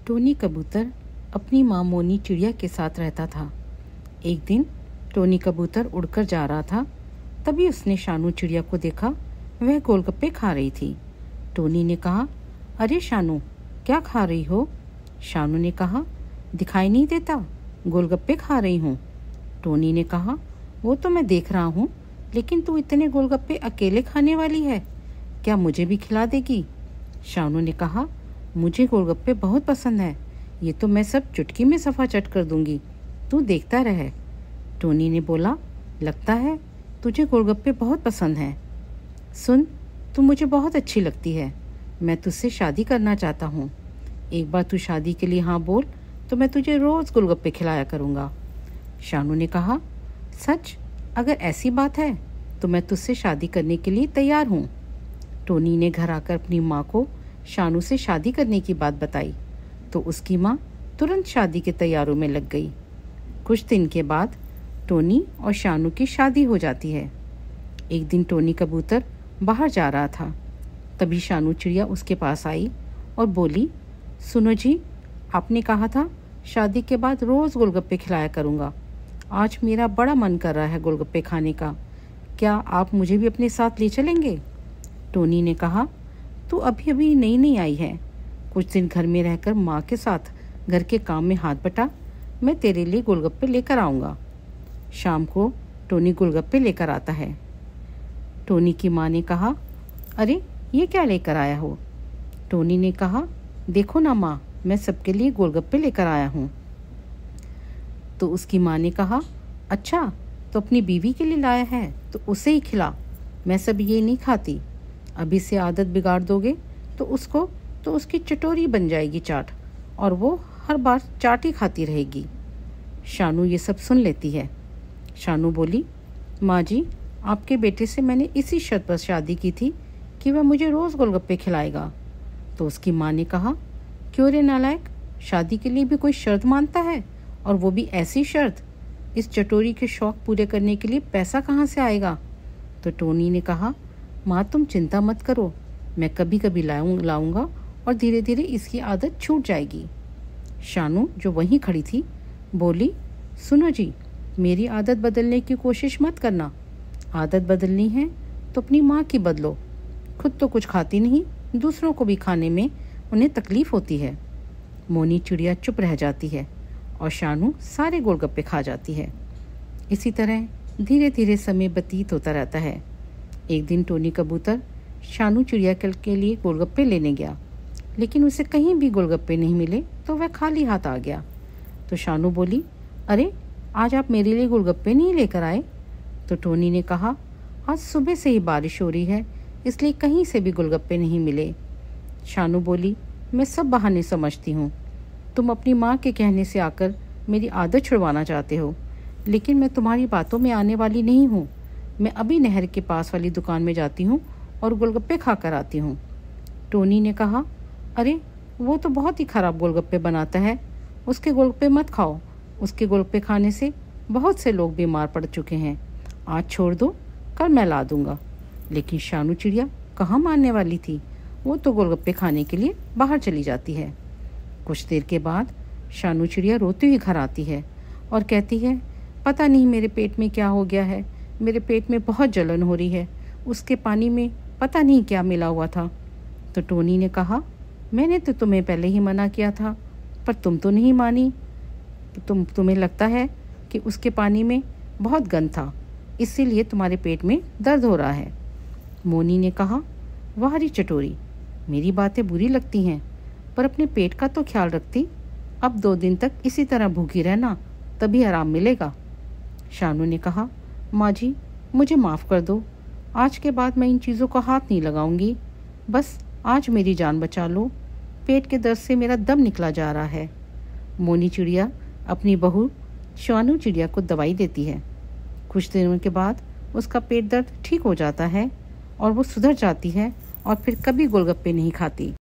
Tony कबूतर अपनी माँ मोनी चिड़िया के साथ रहता था। एक दिन टोनी कबूतर उड़कर जा रहा था, तभी उसने शानू चिड़िया को देखा। वह गोलगप्पे खा रही थी। टोनी ने कहा, अरे शानू, क्या खा रही हो? शानू ने कहा, दिखाई नहीं देता, गोलगप्पे खा रही हूँ। टोनी ने कहा, वो तो मैं देख रहा हूँ, लेकिन तू इतने गोलगप्पे अकेले खाने वाली है, क्या मुझे भी खिला देगी? शानू ने कहा, मुझे गोलगप्पे बहुत पसंद है, ये तो मैं सब चुटकी में सफा चट कर दूंगी, तू देखता रहे। टोनी ने बोला, लगता है तुझे गोलगप्पे बहुत पसंद हैं। सुन, तू मुझे बहुत अच्छी लगती है, मैं तुझसे शादी करना चाहता हूँ। एक बार तू शादी के लिए हाँ बोल तो मैं तुझे रोज़ गोलगप्पे खिलाया करूँगा। शानू ने कहा, सच? अगर ऐसी बात है तो मैं तुझसे शादी करने के लिए तैयार हूँ। टोनी ने घर आकर अपनी माँ को शानू से शादी करने की बात बताई तो उसकी माँ तुरंत शादी की तैयारियों में लग गई। कुछ दिन के बाद टोनी और शानू की शादी हो जाती है। एक दिन टोनी कबूतर बाहर जा रहा था, तभी शानू चिड़िया उसके पास आई और बोली, सुनो जी, आपने कहा था शादी के बाद रोज़ गोलगप्पे खिलाया करूँगा। आज मेरा बड़ा मन कर रहा है गोलगप्पे खाने का, क्या आप मुझे भी अपने साथ ले चलेंगे? टोनी ने कहा, तू अभी अभी नई नई आई है, कुछ दिन घर में रहकर माँ के साथ घर के काम में हाथ बटा, मैं तेरे लिए गोलगप्पे लेकर आऊँगा। शाम को टोनी गोलगप्पे लेकर आता है। टोनी की माँ ने कहा, अरे ये क्या लेकर आया हो? टोनी ने कहा, देखो ना माँ, मैं सबके लिए गोलगप्पे लेकर आया हूँ। तो उसकी माँ ने कहा, अच्छा, तो अपनी बीवी के लिए लाया है तो उसे ही खिला, मैं सब ये नहीं खाती। अभी से आदत बिगाड़ दोगे तो उसकी चटोरी बन जाएगी चाट, और वो हर बार चाट ही खाती रहेगी। शानू ये सब सुन लेती है। शानू बोली, माँ जी, आपके बेटे से मैंने इसी शर्त पर शादी की थी कि वह मुझे रोज़ गोलगप्पे खिलाएगा। तो उसकी माँ ने कहा, क्यों रे नालायक, शादी के लिए भी कोई शर्त मानता है, और वो भी ऐसी शर्त? इस चटोरी के शौक पूरे करने के लिए पैसा कहाँ से आएगा? तो टोनी ने कहा, माँ तुम चिंता मत करो, मैं कभी कभी लाऊंगा और धीरे धीरे इसकी आदत छूट जाएगी। शानू जो वहीं खड़ी थी बोली, सुनो जी, मेरी आदत बदलने की कोशिश मत करना। आदत बदलनी है तो अपनी माँ की बदलो, खुद तो कुछ खाती नहीं, दूसरों को भी खाने में उन्हें तकलीफ होती है। मोनी चिड़िया चुप रह जाती है और शानू सारे गोलगप्पे खा जाती है। इसी तरह धीरे धीरे समय व्यतीत होता रहता है। एक दिन टोनी कबूतर शानू चिड़िया के लिए गोलगप्पे लेने गया, लेकिन उसे कहीं भी गोलगप्पे नहीं मिले तो वह खाली हाथ आ गया। तो शानू बोली, अरे आज आप मेरे लिए गोलगप्पे नहीं लेकर आए? तो टोनी ने कहा, आज सुबह से ही बारिश हो रही है, इसलिए कहीं से भी गोलगप्पे नहीं मिले। शानू बोली, मैं सब बहाने समझती हूँ, तुम अपनी माँ के कहने से आकर मेरी आदत छुड़वाना चाहते हो, लेकिन मैं तुम्हारी बातों में आने वाली नहीं हूँ। मैं अभी नहर के पास वाली दुकान में जाती हूँ और गोलगप्पे खा कर आती हूँ। टोनी ने कहा, अरे वो तो बहुत ही ख़राब गोलगप्पे बनाता है, उसके गोलगप्पे मत खाओ, उसके गोलगप्पे खाने से बहुत से लोग बीमार पड़ चुके हैं, आज छोड़ दो, कल मैं ला दूँगा। लेकिन शानू चिड़िया कहाँ मानने वाली थी, वो तो गोलगप्पे खाने के लिए बाहर चली जाती है। कुछ देर के बाद शानू चिड़िया रोती हुई घर आती है और कहती है, पता नहीं मेरे पेट में क्या हो गया है, मेरे पेट में बहुत जलन हो रही है, उसके पानी में पता नहीं क्या मिला हुआ था। तो टोनी ने कहा, मैंने तो तुम्हें पहले ही मना किया था, पर तुम तो नहीं मानी। तुम्हें लगता है कि उसके पानी में बहुत गंध था, इसीलिए तुम्हारे पेट में दर्द हो रहा है। मोनी ने कहा, वाह री चटोरी, मेरी बातें बुरी लगती हैं, पर अपने पेट का तो ख्याल रखती। अब 2 दिन तक इसी तरह भूखी रहना, तभी आराम मिलेगा। शानू ने कहा, माँ जी, मुझे माफ़ कर दो, आज के बाद मैं इन चीज़ों को हाथ नहीं लगाऊंगी, बस आज मेरी जान बचा लो, पेट के दर्द से मेरा दम निकला जा रहा है। मोनी चिड़िया अपनी बहू शानू चिड़िया को दवाई देती है। कुछ दिनों के बाद उसका पेट दर्द ठीक हो जाता है और वो सुधर जाती है और फिर कभी गोलगप्पे नहीं खाती।